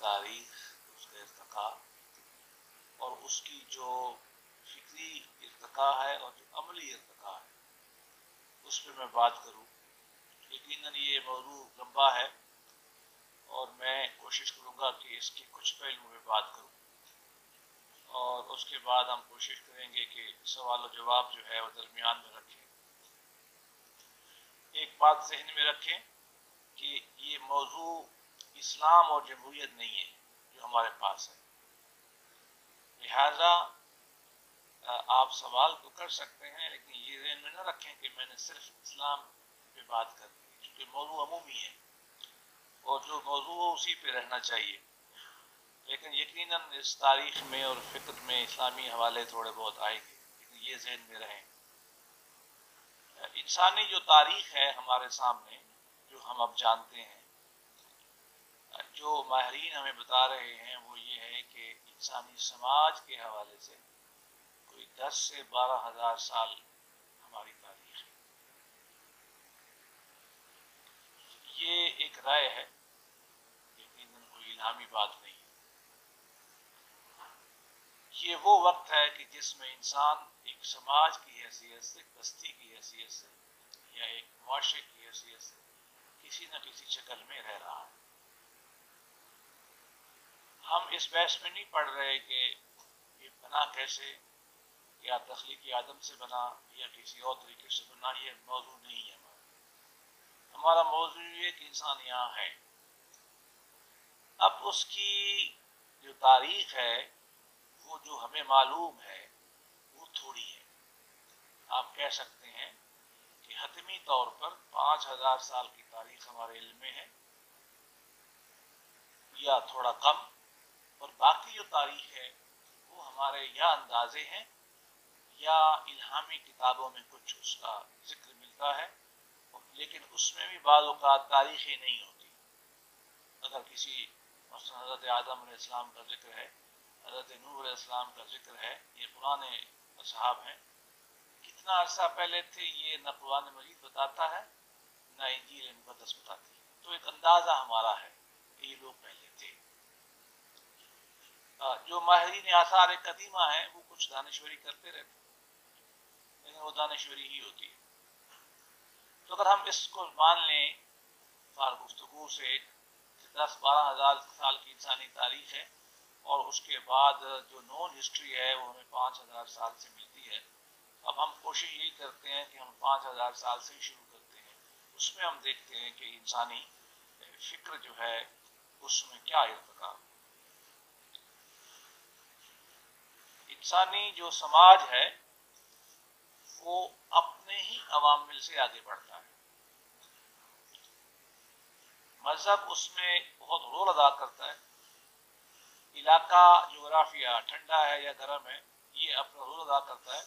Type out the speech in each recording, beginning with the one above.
تاریخ، اس کا ارتقاء اور اس کی جو فکری ارتقاء ہے اور جو عملی ارتقاء ہے اس پہ میں بات کروں۔ یقیناً یہ موضوع لمبا ہے اور میں کوشش کروں گا کہ اس کے کچھ پہلوؤں پہ بات کروں، اور اس کے بعد ہم کوشش کریں گے کہ سوال و جواب جو ہے وہ درمیان میں رکھیں۔ ایک بات ذہن میں رکھیں کہ یہ موضوع اسلام اور جمہوریت نہیں ہے جو ہمارے پاس ہے، لہذا آپ سوال تو کر سکتے ہیں لیکن یہ ذہن میں نہ رکھیں کہ میں نے صرف اسلام پہ بات کرنی ہے، کیونکہ موضوع عمومی ہے اور جو موضوع ہو اسی پہ رہنا چاہیے، لیکن یقیناً اس تاریخ میں اور فکر میں اسلامی حوالے تھوڑے بہت آئیں گے، لیکن یہ ذہن میں رہیں۔ انسانی جو تاریخ ہے ہمارے سامنے، جو ہم اب جانتے ہیں، جو ماہرین ہمیں بتا رہے ہیں وہ یہ ہے کہ انسانی سماج کے حوالے سے کوئی 10 سے 12 ہزار سال ہماری تاریخ ہے۔ یہ ایک رائے ہے، یقیناً کوئی الہامی بات نہیں ہے۔ یہ وہ وقت ہے کہ جس میں انسان ایک سماج کی حیثیت سے، ایک بستی کی حیثیت سے یا ایک معاشرے کی حیثیت سے کسی نہ کسی شکل میں رہ رہا ہے۔ ہم اس بحث میں نہیں پڑھ رہے کہ یہ بنا کیسے، یا تخلیقی آدم سے بنا یا کسی اور طریقے سے بنا، یہ موضوع نہیں ہے ہمارا موضوع یہ کہ انسان یہاں ہے۔ اب اس کی جو تاریخ ہے وہ جو ہمیں معلوم ہے وہ تھوڑی ہے۔ آپ کہہ سکتے ہیں کہ حتمی طور پر 5000 سال کی تاریخ ہمارے علم میں ہے یا تھوڑا کم، اور باقی جو تاریخ ہے وہ ہمارے یا اندازے ہیں یا الہامی کتابوں میں کچھ اس کا ذکر ملتا ہے، لیکن اس میں بھی بعض اوقات تاریخیں نہیں ہوتی۔ اگر کسی مثلا حضرت آدم علیہ السلام کا ذکر ہے، حضرت نوح علیہ السلام کا ذکر ہے، یہ قرآن اصحاب ہیں، کتنا عرصہ پہلے تھے یہ نہ قرآن مجید بتاتا ہے نہ انجیل مقدس بتاتی ہے، تو ایک اندازہ ہمارا ہے کہ یہ لوگ پہلے تھے۔ جو ماہرین آثار قدیمہ ہیں وہ کچھ دانشوری کرتے رہتے ہیں، لیکن وہ دانشوری ہی ہوتی ہے۔ تو اگر ہم اس کو مان لیں گفتگو سے 10-12 ہزار سال کی انسانی تاریخ ہے، اور اس کے بعد جو نون ہسٹری ہے وہ ہمیں 5000 سال سے ملتی ہے، اب ہم کوشش یہی کرتے ہیں کہ ہم 5000 سال سے شروع کرتے ہیں۔ اس میں ہم دیکھتے ہیں کہ انسانی فکر جو ہے اس میں کیا ارتقا۔ انسانی جو سماج ہے وہ اپنے ہی عوامل سے آگے بڑھتا ہے۔ مذہب اس میں بہت رول ادا کرتا ہے۔ علاقہ جغرافیہ ٹھنڈا ہے یا گرم ہے یہ اپنا رول ادا کرتا ہے،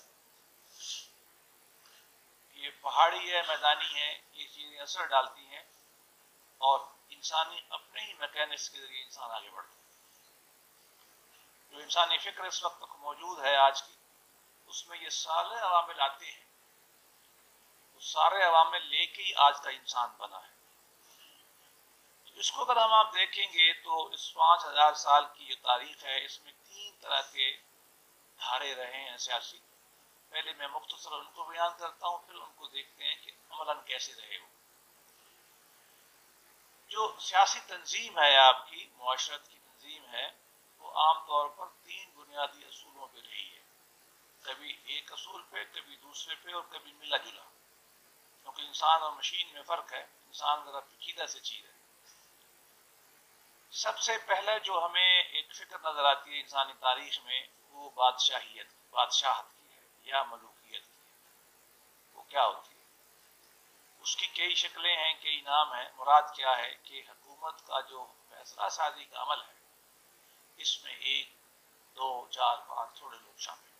یہ پہاڑی ہے میدانی ہے، یہ چیزیں اثر ڈالتی ہیں، اور انسانی اپنے ہی میکینکس کے ذریعے انسان آگے بڑھتا ہے۔ جو انسانی فکر اس وقت تک موجود ہے آج کی، اس میں یہ سارے عوامل آتے ہیں، وہ سارے عوامل لے کے ہی آج کا انسان بنا ہے۔ اس کو اگر ہم آپ دیکھیں گے تو اس 5000 سال کی جو تاریخ ہے اس میں 3 طرح کے دھارے رہے ہیں سیاسی۔ پہلے میں مختصر ان کو بیان کرتا ہوں، پھر ان کو دیکھتے ہیں کہ عملاً کیسے رہے وہ۔ جو سیاسی تنظیم ہے آپ کی، معاشرت کی تنظیم ہے، وہ عام طور پر 3 بنیادی اصولوں پہ رہی ہے، کبھی ایک اصول پہ، کبھی دوسرے پہ، اور کبھی ملا جلا، کیونکہ انسان اور مشین میں فرق ہے، انسان ذرا پیچیدہ سے چیز ہے۔ سب سے پہلے جو ہمیں ایک فکر نظر آتی ہے انسانی تاریخ میں وہ بادشاہت کی ہے یا ملوکیت کی ہے۔ وہ کیا ہوتی ہے؟ اس کی کئی شکلیں ہیں، کئی نام ہیں۔ مراد کیا ہے کہ حکومت کا جو فیصلہ سازی کا عمل ہے اس میں 1، 2، 4، 5 تھوڑے لوگ شامل ہیں،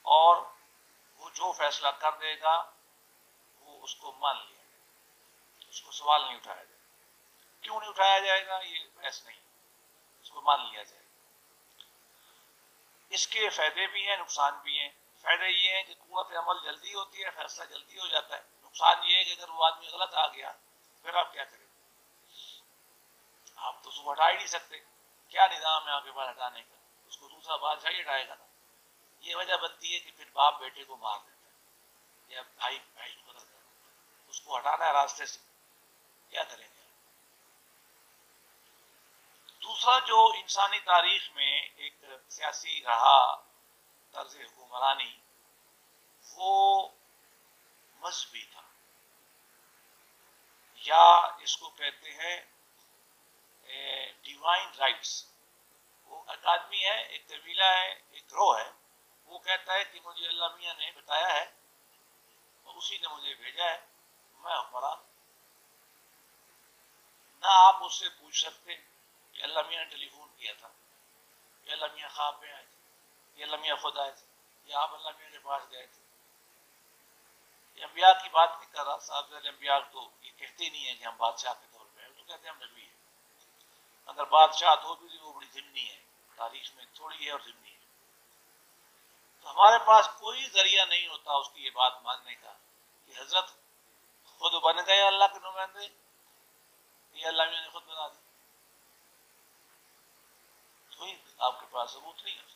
اور وہ جو فیصلہ کر دے گا وہ اس کو مان لیا جائے گا، اس کو سوال نہیں اٹھایا جائے گا۔ کیوں نہیں اٹھایا جائے گا؟ یہ بحث نہیں، اس کو مان لیا جائے گا۔ اس کے فائدے بھی ہیں، نقصان بھی ہیں۔ فائدے یہ ہیں کہ قوت عمل جلدی ہوتی ہے، فیصلہ جلدی ہو جاتا ہے۔ نقصان یہ ہے کہ اگر وہ آدمی غلط آ گیا پھر آپ کیا کریں؟ آپ تو اس کو ہٹا ہی نہیں سکتے، کیا نظام ہے آپ کے پاس ہٹانے کا؟ اس کو دوسرا بادشاہ ہی ہٹائے گا نا۔ یہ وجہ بنتی ہے کہ پھر باپ بیٹے کو مار دیتا ہے یا بھائی بھائی کو قتل کر دیتا ہے، اس کو ہٹانا ہے راستے سے، کیا کریں گے؟ دوسرا جو انسانی تاریخ میں ایک سیاسی رہا طرز حکمرانی، وہ مذہبی تھا، یا اس کو کہتے ہیں ڈیوائن رائٹس۔ وہ ایک آدمی ہے، ایک قبیلہ ہے، ایک گروہ ہے، وہ کہتا ہے کہ مجھے اللہ میاں نے بتایا ہے اور اسی نے مجھے بھیجا ہے، میں حکمران۔ نہ آپ اس سے پوچھ سکتے کہ اللہ میاں نے ٹیلی فون کیا تھا، یا اللہ میاں خواب میں آئے تھے، یا اللہ میاں خود آئے تھے، یا آپ اللہ میاں کے پاس گئے تھے۔ یہ انبیاء کی بات نہیں کر رہا، صاحب انبیاء تو یہ کہتے نہیں ہیں کہ ہم بادشاہ کے طور پہ ہیں، تو کہتے ہیں ہم نبی ہیں۔ اگر بادشاہ تو بھی وہ بڑی ضمنی ہے، تاریخ میں تھوڑی ہے اور ضمنی ہے۔ تو ہمارے پاس کوئی ذریعہ نہیں ہوتا اس کی یہ بات ماننے کا کہ حضرت خود بن گئے اللہ کے نمائندے، یہ اللہ میاں نے خود بنا دی، کوئی آپ کے پاس ثبوت نہیں ہے۔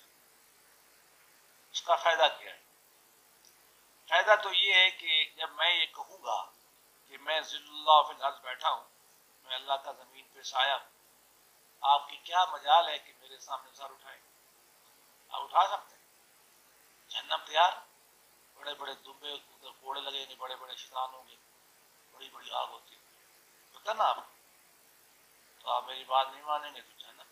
اس کا فائدہ کیا ہے؟ فائدہ تو یہ ہے کہ جب میں یہ کہوں گا کہ میں ذل اللہ فی الارض بیٹھا ہوں، میں اللہ کا زمین پہ سایہ ہوں، آپ کی کیا مجال ہے کہ میرے سامنے سر اٹھائیں؟ آپ اٹھا سکتے ہیں؟ جہنم تیار، بڑے بڑے دبے ادھر کوڑے لگیں گے، بڑے بڑے شیطان ہوں گے، بڑی بڑی آگ ہوتی ہے، پتہ نا آپ؟ تو آپ میری بات نہیں مانیں گے تو جہنم۔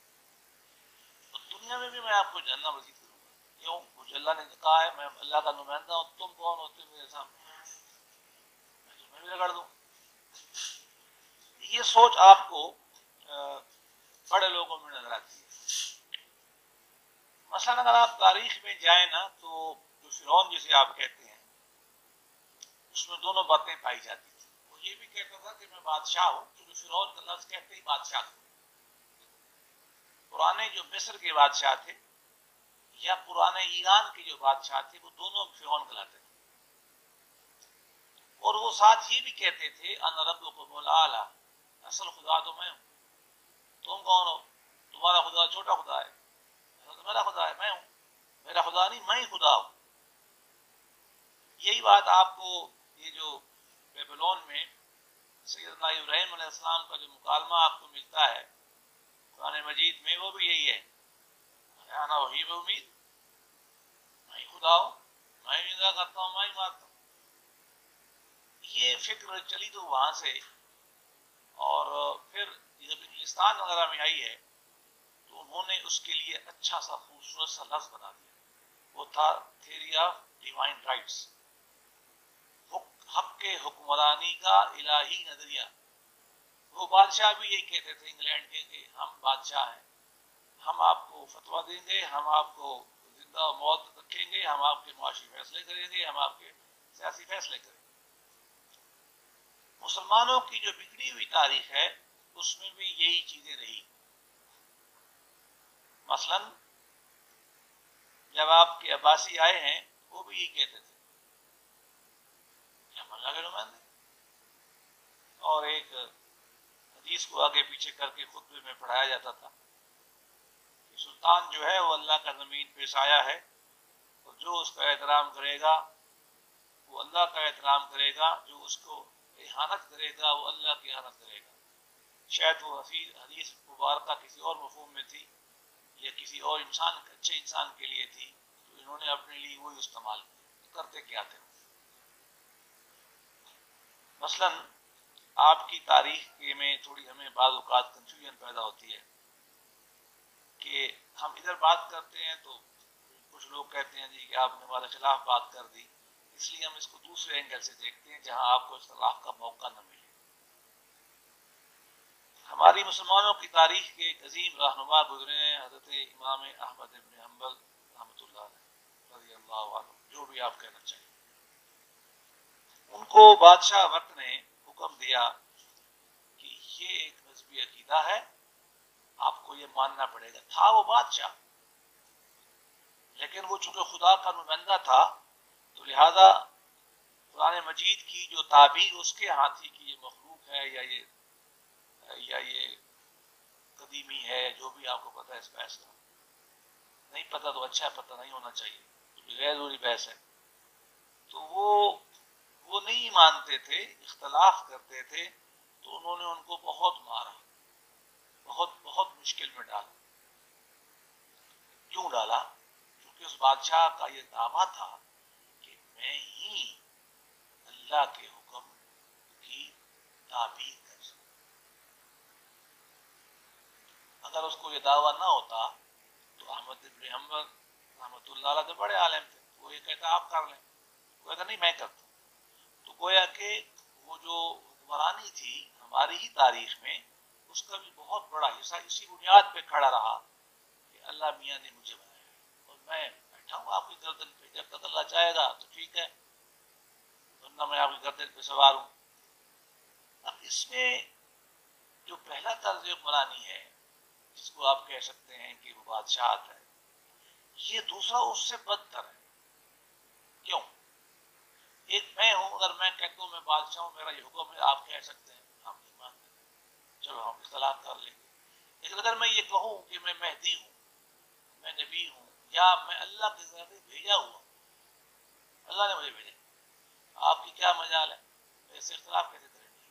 تو دنیا میں بھی میں آپ کو جہنم رسید کروں گا، کیوں؟ مجھے اللہ نے کہا ہے میں اللہ کا نمائندہ ہوں، تم کون ہوتے میرے سامنے؟ میں تمہیں بھی رگڑ دوں۔ یہ سوچ آپ کو بڑے لوگوں میں نظر آتی ہے۔ مثلا اگر آپ تاریخ میں جائیں نا تو جو فرعون جسے آپ کہتے ہیں، اس میں دونوں باتیں پائی جاتی تھی۔ وہ یہ بھی کہتا تھا کہ میں بادشاہ ہوں، کیونکہ فرعون کا لفظ کہتے ہی بادشاہ تھا۔ پرانے جو مصر کے بادشاہ تھے یا پرانے ایران کے جو بادشاہ تھے، وہ دونوں فرعون کہلاتے تھے، اور وہ ساتھ یہ بھی کہتے تھے انا ربکم الاعلی، اصل خدا تو میں ہوں، تم کون ہو؟ تمہارا خدا چھوٹا خدا ہے، میرا خدا ہے، میں ہوں، میرا خدا نہیں میں ہی خدا ہوں۔ یہی بات آپ کو یہ جو بیبلون میں سیدنا ابراہیم علیہ السلام کا جو مکالمہ آپ کو ملتا ہے قرآن مجید میں، وہ بھی یہی ہے، انا وہی امید، میں ہی خدا ہوں، میں ہی زندہ کرتا ہوں، میں ہی مارتا ہوں۔ یہ فکر چلی تو وہاں سے، اور پھر جب انگلستان وغیرہ میں آئی ہے تو انہوں نے اس کے لیے اچھا سا خوبصورت سا لفظ بنا دیا، وہ تھا تھیوری آف ڈیوائن رائٹس، حق کے حکمرانی کا الہی نظریہ۔ وہ بادشاہ بھی یہی کہتے تھے انگلینڈ کے کہ ہم بادشاہ ہیں، ہم آپ کو فتویٰ دیں گے، ہم آپ کو زندہ و موت رکھیں گے، ہم آپ کے معاشی فیصلے کریں گے، ہم آپ کے سیاسی فیصلے کریں گے۔ مسلمانوں کی جو بگڑی ہوئی تاریخ ہے اس میں بھی یہی چیزیں رہی۔ مثلا جب آپ کے عباسی آئے ہیں وہ بھی یہی کہتے تھے کہ ہم اللہ کے نمائندے، اور ایک حدیث کو آگے پیچھے کر کے خطبے میں پڑھایا جاتا تھا کہ سلطان جو ہے وہ اللہ کا زمین پہ سایہ ہے، اور جو اس کا احترام کرے گا وہ اللہ کا احترام کرے گا، جو اس کو احانت کرے گا وہ اللہ کی احانت کرے گا۔ شاید وہ حدیث مبارکہ کسی اور مفہوم میں تھی یا کسی اور انسان اچھے انسان کے لیے تھی، تو انہوں نے اپنے لیے وہی استعمال کیا۔ کرتے کیا تھے؟ مثلا آپ کی تاریخ میں تھوڑی ہمیں بعض اوقات کنفیوژن پیدا ہوتی ہے کہ ہم ادھر بات کرتے ہیں تو کچھ لوگ کہتے ہیں جی کہ آپ نے ہمارے خلاف بات کر دی، اس لیے ہم اس کو دوسرے اینگل سے دیکھتے ہیں جہاں آپ کو اختلاف کا موقع نہ ملے۔ ہماری مسلمانوں کی تاریخ کے ایک عظیم رہنما گزرے ہیں، حضرت امام احمد بن حنبل رحمۃ اللہ علیہ رضی اللہ عنہ، جو بھی آپ کہنا چاہیں۔ ان کو بادشاہ وقت نے حکم دیا کہ یہ ایک مذہبی عقیدہ ہے، آپ کو یہ ماننا پڑے گا۔ تھا وہ بادشاہ، لیکن وہ چونکہ خدا کا نمائندہ تھا تو لہذا قرآن مجید کی جو تعبیر اس کے ہاں تھی کہ یہ مخلوق ہے یا یہ قدیمی ہے، جو بھی آپ کو پتہ ہے اس بحث کا، نہیں پتہ تو اچھا ہے، پتہ نہیں ہونا چاہیے، غیر ضروری بحث ہے. تو وہ نہیں مانتے تھے، اختلاف کرتے تھے، تو انہوں نے ان کو بہت مارا، بہت بہت مشکل میں ڈالا. کیوں ڈالا؟ کیونکہ اس بادشاہ کا یہ دعویٰ تھا کہ میں ہی اللہ کے حکم کی تعبیر کر سکوں. اگر اس کو یہ دعویٰ نہ ہوتا تو احمد بن حنبل رحمۃ اللہ علیہ بڑے عالم تھے، وہ یہ کہتا آپ کر لیں، وہ کہتا نہیں میں کرتا. تو گویا کہ وہ جو حکمرانی تھی ہماری ہی تاریخ میں، اس کا بھی بہت بڑا حصہ اسی بنیاد پہ کھڑا رہا کہ اللہ میاں نے مجھے بنایا اور میں بیٹھا ہوں آپ کی گردن پہ، جب تک اللہ چاہے گا تو ٹھیک ہے، ورنہ میں آپ کی گردن پہ سوار ہوں. اب اس میں جو پہلا طرز حکمرانی ہے، جس کو آپ کہہ سکتے ہیں کہ وہ بادشاہت ہے، یہ دوسرا اس سے بدتر ہے. کیوں؟ ایک میں ہوں، اگر میں کہتا ہوں میں بادشاہ ہوں، میرا یہ حکم ہے، آپ کہہ سکتے ہیں ہم نہیں مانتے، چلو ہم اختلاف کر لیں گے. لیکن اگر میں یہ کہوں کہ میں مہدی ہوں، میں نبی ہوں، یا میں اللہ کے ذریعے بھیجا ہوا، اللہ نے مجھے بھیجا، آپ کی کیا مجال ہے ایسے اختلاف کیسے کریں گے؟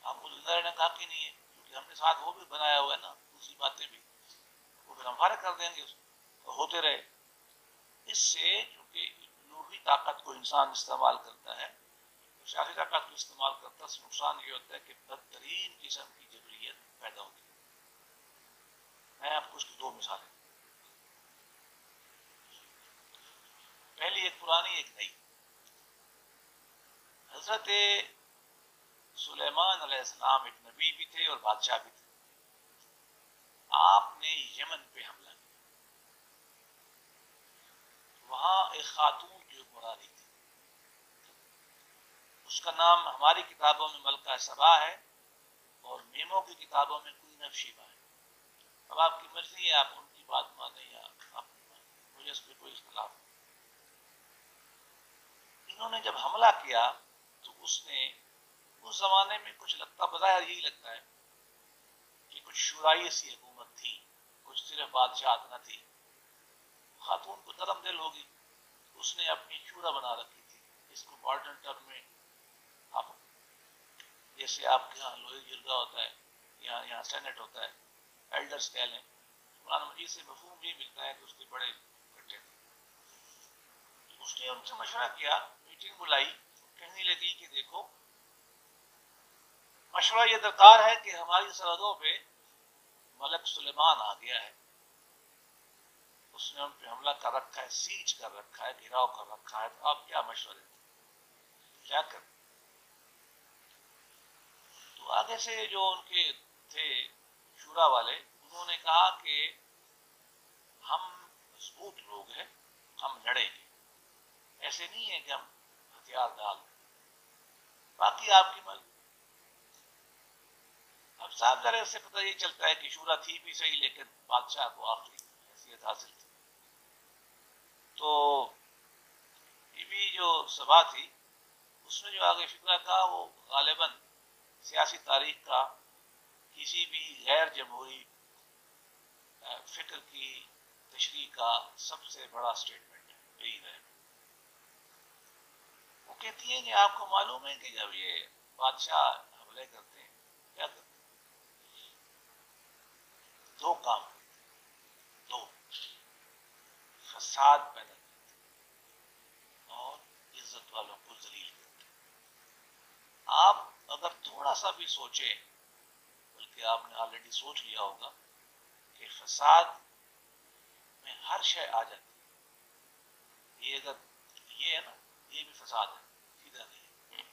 آپ کو زندہ رہنے کا حق ہی نہیں ہے، کیونکہ ہم نے ساتھ وہ بھی بنایا ہوا ہے نا، دوسری باتیں بھی، وہ پھر ہم فارغ کر دیں گے اس کو، ہوتے رہے. اس سے چونکہ لوہی طاقت کو انسان استعمال کرتا ہے، شاخی طاقت کو استعمال کرتا ہے، اس نقصان یہ ہوتا ہے کہ بدترین قسم کی جبریت پیدا ہوتی ہے. میں آپ کو اس کی دو مثالیں، پہلی ایک پرانی ایک نئی. حضرت سلیمان علیہ السلام ایک نبی بھی تھے اور بادشاہ بھی تھے. آپ نے یمن پہ حملہ کیا، وہاں ایک خاتون کی حکمرانی تھی، اس کا نام ہماری کتابوں میں ملکہ سبا ہے اور میموں کی کتابوں میں کوئین آف شیبا ہے. اب آپ کی مرضی ہے، آپ ان کی بات مانیں یا آپ نہیں مانیں، مجھے اس پہ کوئی اختلاف نہیں. انہوں نے جب حملہ کیا تو اس نے، اس زمانے میں کچھ لگتا، بظاہر یہی لگتا ہے کہ کچھ شورائی سی حکومت تھی، کچھ صرف بادشاہت نہ تھی. خاتون کو نرم دل ہوگی، اس نے اپنی شورا بنا رکھی تھی. اس کو ماڈرن ٹرم میں آپ جیسے آپ کے یہاں لوہے جرگا ہوتا ہے، یہاں سینٹ ہوتا ہے، ایلڈرز کہہ لیں. قرآن مجید سے مفہوم یہ ملتا ہے کہ اس کے بڑے اکٹھے تھے. اس نے ان سے مشورہ کیا، میٹنگ بلائی، کہنے لگی کہ دیکھو مشورہ یہ درکار ہے کہ ہماری سرحدوں پہ ملک سلیمان آ گیا ہے، اس نے ان پہ حملہ کر رکھا ہے، سیج کر رکھا ہے، گھیراؤ کر رکھا ہے، تو آپ کیا مشورہ دیتے ہیں، کیا کریں؟ تو آگے سے جو ان کے تھے شورا والے، انہوں نے کہا کہ ہم مضبوط لوگ ہیں، ہم لڑیں گے، ایسے نہیں ہے کہ ہم ہتھیار ڈال دیں، باقی آپ کی مرضی. اب صاحب ذرا اس سے پتہ یہ چلتا ہے کہ شورا تھی بھی صحیح، لیکن بادشاہ کو آخری حیثیت حاصل تھی. تو بی بی جو سبا تھی، اس نے جو آگے فکرہ کہا، وہ غالباً سیاسی تاریخ کا کسی بھی غیر جمہوری فکر کی تشریح کا سب سے بڑا سٹیٹمنٹ ہے، یہی ہے. وہ کہتی ہیں کہ آپ کو معلوم ہے کہ جب یہ بادشاہ حملے کرتے ہیں کیا کرتے ہیں؟ دو کام کرتے ہیں، دو، فساد پیدا کرتے ہیں اور عزت والوں کو ذلیل کرتے ہیں. آپ اگر تھوڑا سا بھی سوچیں، بلکہ آپ نے آلریڈی سوچ لیا ہوگا کہ فساد میں ہر شے آ جاتی ہے. یہ اگر یہ ہے نا، یہ بھی فساد ہے، سیدھا نہیں ہے.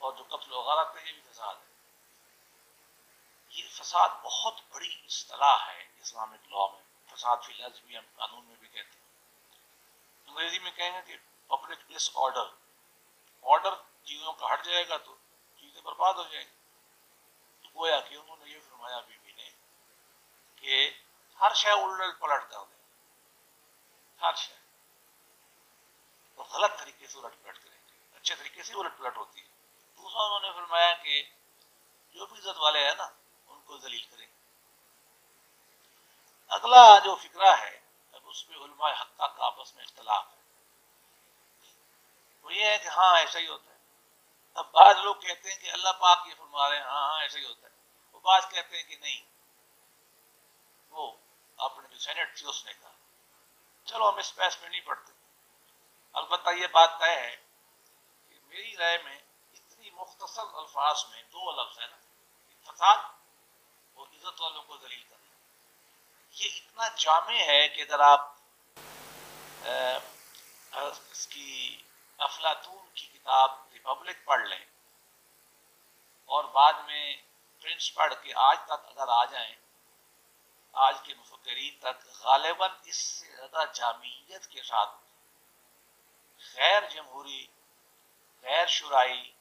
اور جو قتل و غارت ہے یہ بھی فساد ہے. یہ فساد بہت بڑی اصطلاح ہے اسلامک لاء میں. فساد فی لفظ بھی ہم قانون میں بھی کہتے ہیں. انگریزی میں کہیں گے کہ پبلک ڈس آرڈر، آرڈر چیزوں کا ہٹ جائے گا تو چیزیں برباد ہو جائیں گی. تو گویا کہ انہوں نے یہ فرمایا بی بی نے کہ ہر شے الٹ پلٹ کر دیں، ہر شے، اور غلط طریقے سے الٹ پلٹ کریں گے، اچھے طریقے سے الٹ پلٹ ہوتی ہے. دوسرا انہوں نے فرمایا کہ جو بھی عزت والے ہیں نا، کو ذلیل کریں گے. اگلا جو فکرہ ہے اب اس میں علماء حقہ کا آپس میں اختلاف ہے. وہ یہ ہے کہ ہاں ایسا ہی ہوتا ہے. اب بعض لوگ کہتے ہیں کہ اللہ پاک یہ فرما رہے ہیں ہاں ہاں ایسا ہی ہوتا ہے. وہ بعض کہتے ہیں کہ نہیں، وہ اپنے جو سینٹ تھی اس نے کہا. چلو ہم اس بحث میں نہیں پڑھتے. البتہ یہ بات طے ہے کہ میری رائے میں اتنی مختصر الفاظ میں دو لفظ ہیں نا، فساد اور عزت والوں کو ذلیل کرنا، یہ اتنا جامع ہے کہ اگر آپ اس کی افلاطون کی کتاب ریپبلک پڑھ لیں اور بعد میں پرنس پڑھ کے آج تک اگر آ جائیں، آج کے مفکرین تک غالباً اس سے زیادہ جامعیت کے ساتھ غیر جمہوری، غیر شرائی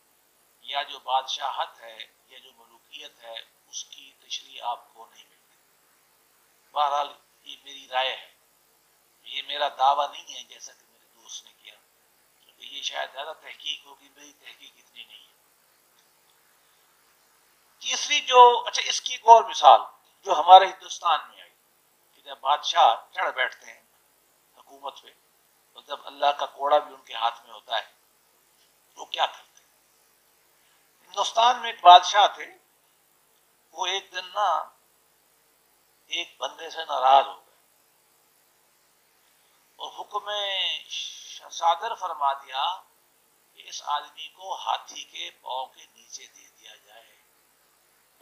یا جو بادشاہت ہے یا جو ملوکیت ہے اس کی تشریح آپ کو نہیں ملتی. بہرحال یہ میری رائے ہے، یہ میرا دعویٰ نہیں ہے جیسا کہ میرے دوست نے کیا، کیونکہ یہ شاید زیادہ تحقیق ہوگی، میری تحقیق اتنی نہیں ہے. تیسری جو اچھا اس کی ایک اور مثال جو ہمارے ہندوستان میں آئی کہ جب بادشاہ چڑھ بیٹھتے ہیں حکومت پہ اور جب اللہ کا کوڑا بھی ان کے ہاتھ میں ہوتا ہے تو کیا کرتے ہیں. ہندوستان میں ایک بادشاہ تھے، وہ ایک دن نا ایک بندے سے ناراض ہو گئے اور حکم صادر فرما دیا کہ اس آدمی کو ہاتھی کے پاؤں کے نیچے دے دیا جائے.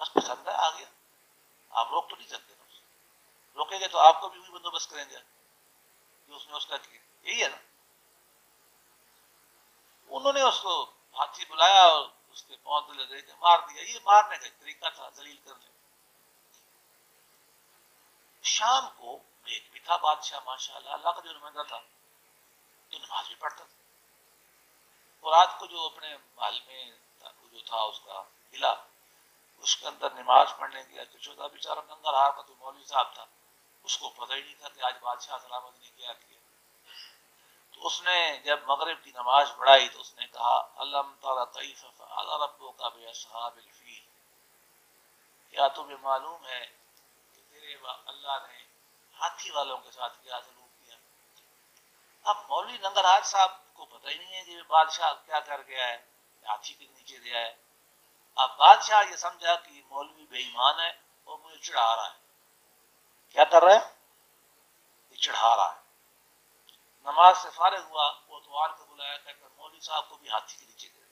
بس پسند ہے، آ گیا. آپ روک تو نہیں سکتے نا، روکیں گے تو آپ کو بھی وہی بندوبست کریں گے جو اس نے اس کا کیا. یہی ہے نا. انہوں نے اس کو ہاتھی بلایا اور اس کے پاؤں تلے دے کے مار دیا. یہ مارنے کا طریقہ تھا ذلیل کرنے. شام کو ایک بھی تھا بادشاہ ماشاء اللہ، اللہ کا جو نمائندہ تھا، جو نماز بھی پڑھتا تھا، اور رات کو جو اپنے محل میں جو تھا اس کا قلعہ، اس کے اندر نماز پڑھنے گیا. تو چھوٹا بیچارہ ننگل ہار کا جو مولوی صاحب تھا اس کو پتہ ہی نہیں تھا کہ آج بادشاہ سلامت نے کیا کیا. تو اس نے جب مغرب کی نماز پڑھائی تو اس نے کہا الم تر کیف فعل ربک باصحاب الفیل، کیا تمہیں معلوم ہے کہ تیرے اللہ نے ہاتھی والوں کے ساتھ کیا سلوک کیا. اب مولوی ننگل ہار صاحب کو پتہ ہی نہیں ہے کہ بادشاہ کیا کر گیا ہے، ہاتھی کے نیچے دیا ہے. اب بادشاہ یہ سمجھا کہ مولوی بے ایمان ہے اور مجھے چڑھا رہا ہے. کیا کر رہا ہے؟ یہ چڑھا رہا ہے. نماز سے فارغ ہوا، کوتوال کو بلایا، کہتا مولوی صاحب کو بھی ہاتھی کے نیچے دے دیا.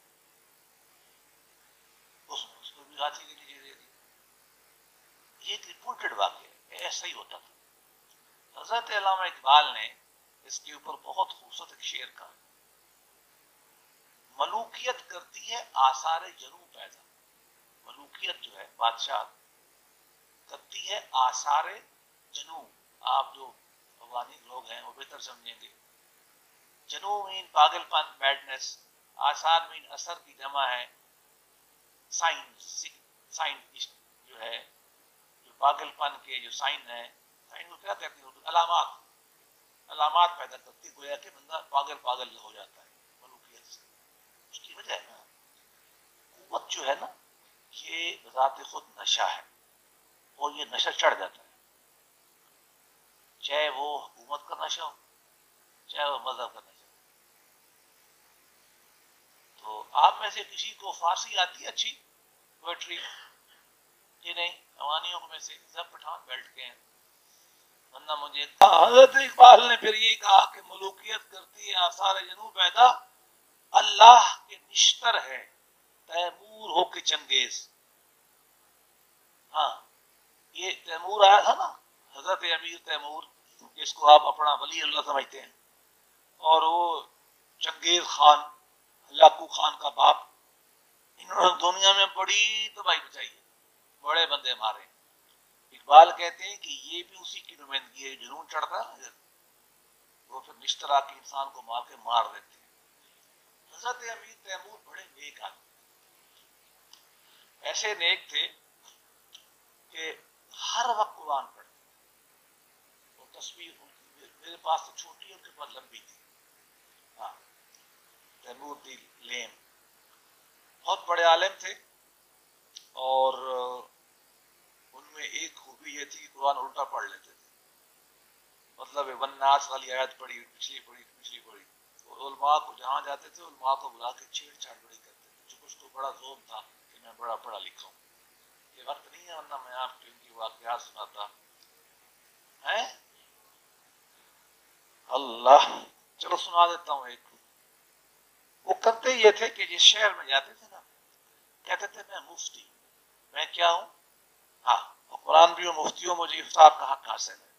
اس کو بھی ہاتھی کے نیچے دے دیا. یہ ایک رپورٹڈ واقعہ ہے، ایسا ہی ہوتا تھا. حضرت علامہ اقبال نے اس کے اوپر بہت خوبصورت ایک شعر کہا، ملوکیت کرتی ہے آثار جنوں پیدا. ملوکیت جو ہے بادشاہ کرتی ہے آثار جنوں. آپ جو افغانی لوگ ہیں وہ بہتر سمجھیں گے. جنوں مین پاگل پن، میڈنس. آثار مین اثر کی جمع ہے. سائن جو ہے، جو پاگل پن کے جو سائن ہے، سائن کو کیا کہتے ہیں؟ علامات. علامات پیدا کرتی، گویا کہ بندہ پاگل پاگل ہو جاتا ہے ملوکیت سے. اس کی وجہ ہے نا قوت جو ہے نا، یہ بذات خود نشہ ہے اور یہ نشہ چڑھ جاتا ہے، چاہے وہ حکومت کا نشہ ہو چاہے وہ مذہب کا نشہ ہو. تو آپ میں سے کسی کو فارسی آتی ہے اچھی پوئٹری؟ یہ نہیں، اوانیوں میں سے سب پٹھان بیٹھ کے ہیں. ورنہ مجھے حضرت اقبال نے پھر یہ کہا کہ ملوکیت کرتی ہے آثار جنوں پیدا، اللہ کے نشتر ہے تیمور ہو کے چنگیز. ہاں یہ تیمور آیا تھا نا، حضرت امیر تیمور، جس کو آپ اپنا ولی اللہ سمجھتے ہیں، اور وہ چنگیز خان، ہلاکو خان کا باپ. انہوں نے دنیا میں بڑی تباہی مچائی ہے، بڑے بندے مارے. اقبال کہتے ہیں کہ یہ بھی اسی کی نمائندگی ہے. جنون چڑھتا ہے وہ پھر نشتر آ کے انسان کو مار کے مار دیتے ہیں. حضرت امیر تیمور بڑے نیک آدمی، ایسے نیک تھے کہ ہر وقت قرآن پڑھتے اور تصویر ان کی میرے پاس تو چھوٹی ان کے پاس لمبی تھی. ہاں تیمور دی لیم بہت بڑے عالم تھے. اور ان میں ایک خوبی یہ تھی کہ قرآن الٹا پڑھ لیتے تھے. مطلب والناس والی آیت پڑھی پچھلی پڑھی. علماء کو جہاں جاتے تھے علماء کو بلا کے چھیڑ چھاڑ بڑی کرتے تھے. جو کچھ تو بڑا ظلم تھا کہ میں بڑا پڑھا لکھا ہوں. یہ وقت نہیں ہے ورنہ میں آپ کو ان کی واقعات سناتا ہے. اللہ چلو سنا دیتا ہوں ایک. وہ کرتے یہ تھے کہ جس شہر میں جاتے تھے نا کہتے تھے میں مفتی. میں کیا ہوں؟ ہاں قرآن بھی ہوں مفتی ہوں مجھے افطار کا حق حاصل ہے.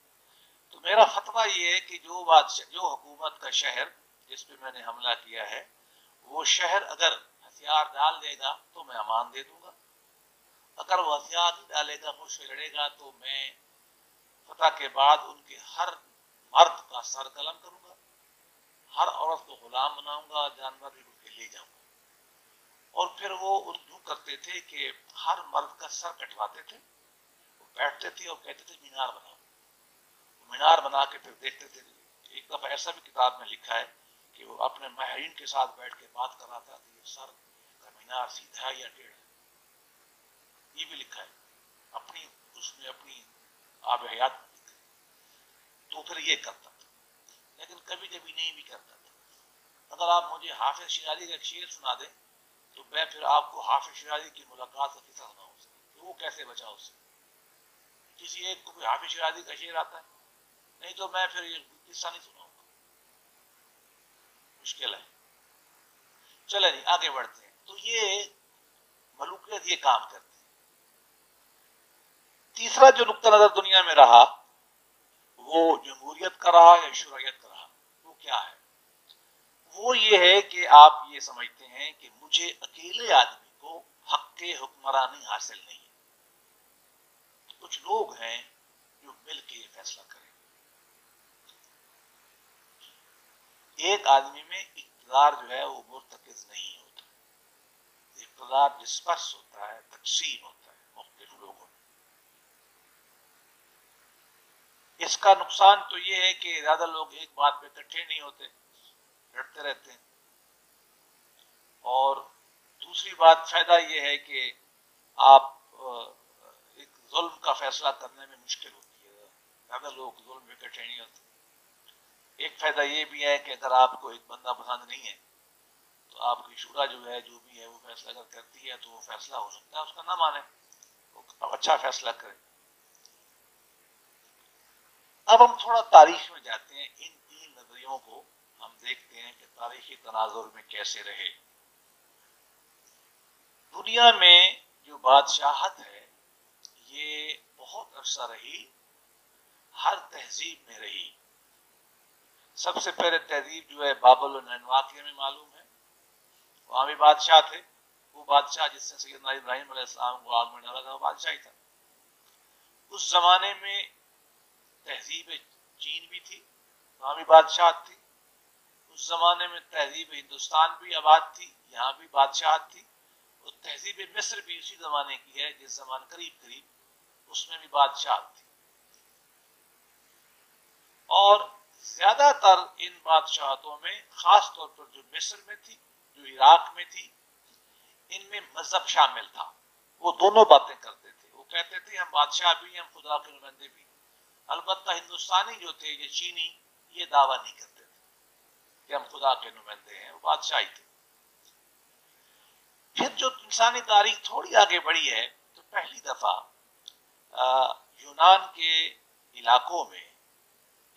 تو میرا فتویٰ یہ ہے کہ جو حکومت کا شہر جس پہ میں نے حملہ کیا ہے وہ شہر اگر ہتھیار ڈال دے گا تو میں امان دے دوں گا. اگر وہ ہتھیار نہیں ڈالے گا مجھ سے لڑے گا تو میں فتح کے بعد ان کے ہر مرد کا سر قلم کروں گا, ہر عورت کو غلام بناؤں گا, جانور بھی اٹھ کے لے جاؤں گا. اور پھر وہ یوں کرتے تھے کہ ہر مرد کا سر کٹواتے تھے. وہ بیٹھتے تھے اور کہتے تھے مینار بناؤ. مینار بنا کے پھر دیکھتے تھے. ایک دفعہ ایسا بھی کتاب میں لکھا ہے کہ وہ اپنے ماہرین کے ساتھ بیٹھ کے بات کر رہا تھا کہ یہ سر کا مینار سیدھا یا ٹیڑھا. یہ بھی لکھا ہے اپنی اس میں اپنی آب حیات میں لکھا ہے. تو پھر یہ کرتا تھا لیکن کبھی کبھی نہیں بھی کرتا تھا. اگر آپ مجھے حافظ شیرازی کا ایک شعر سنا دیں تو میں پھر آپ کو حافظ شیرازی کی ملاقات کا قصہ سناؤں کہ وہ کیسے بچا اس سے. کسی ایک کو بھی حافظ شیرازی کا شعر آتا ہے؟ نہیں تو میں پھر یہ قصہ نہیں سناؤں گا, مشکل ہے. چلے جی آگے بڑھتے ہیں. تو یہ ملوکیت یہ کام کرتے ہیں. تیسرا جو نقطہ نظر دنیا میں رہا وہ جمہوریت کا رہا یا شرعیت کا رہا. وہ کیا ہے؟ وہ یہ ہے کہ آپ یہ سمجھتے ہیں کہ مجھے اکیلے آدمی کو حق حکمرانی حاصل نہیں ہے. کچھ لوگ ہیں جو مل کے یہ فیصلہ کریں. ایک آدمی میں اقتدار جو ہے وہ مرتکز نہیں ہوتا. اقتدار ڈسپرس ہوتا ہے, تقسیم ہوتا ہے مختلف لوگوں میں. اس کا نقصان تو یہ ہے کہ زیادہ لوگ ایک بات پہ اکٹھے نہیں ہوتے, لڑتے رہتے ہیں. اور دوسری بات فائدہ یہ ہے کہ آپ ایک ظلم کا فیصلہ کرنے میں مشکل ہوتی ہے. زیادہ لوگ ظلم میں اکٹھے نہیں ہوتے. ایک فائدہ یہ بھی ہے کہ اگر آپ کو ایک بندہ پسند نہیں ہے تو آپ کی شورا جو ہے جو بھی ہے وہ فیصلہ اگر کرتی ہے تو وہ فیصلہ ہو سکتا ہے اس کا نہ مانے, وہ اچھا فیصلہ کرے. اب ہم تھوڑا تاریخ میں جاتے ہیں. ان تین نظریوں کو ہم دیکھتے ہیں کہ تاریخی تناظر میں کیسے رہے. دنیا میں جو بادشاہت ہے یہ بہت عرصہ رہی, ہر تہذیب میں رہی. سب سے پہلے تہذیب جو ہے بابل و نینوا میں معلوم ہے. وہاں بھی بادشاہ تھے. وہ بادشاہ جس سے سیدنا ابراہیم علیہ السلام کو آگ میں ڈالا تھا وہ بادشاہ ہی تھا. اس زمانے میں تہذیب چین بھی تھی, وہاں بھی بادشاہت تھی. اس زمانے میں تہذیب ہندوستان بھی آباد تھی, یہاں بھی بادشاہت تھی. اور تہذیب مصر بھی اسی زمانے کی ہے جس زمان قریب اس میں بھی بادشاہت تھی. اور زیادہ تر ان بادشاہتوں میں خاص طور پر جو مصر میں تھی, جو عراق میں تھی, ان میں مذہب شامل تھا. وہ دونوں باتیں کرتے تھے. وہ کہتے تھے ہم بادشاہ بھی ہم خدا کے نمائندے بھی. البتہ ہندوستانی جو تھے یہ چینی یہ دعویٰ نہیں کرتے تھے کہ ہم خدا کے نمائندے ہیں, وہ بادشاہی تھے. پھر جو انسانی تاریخ تھوڑی آگے بڑھی ہے تو پہلی دفعہ یونان کے علاقوں میں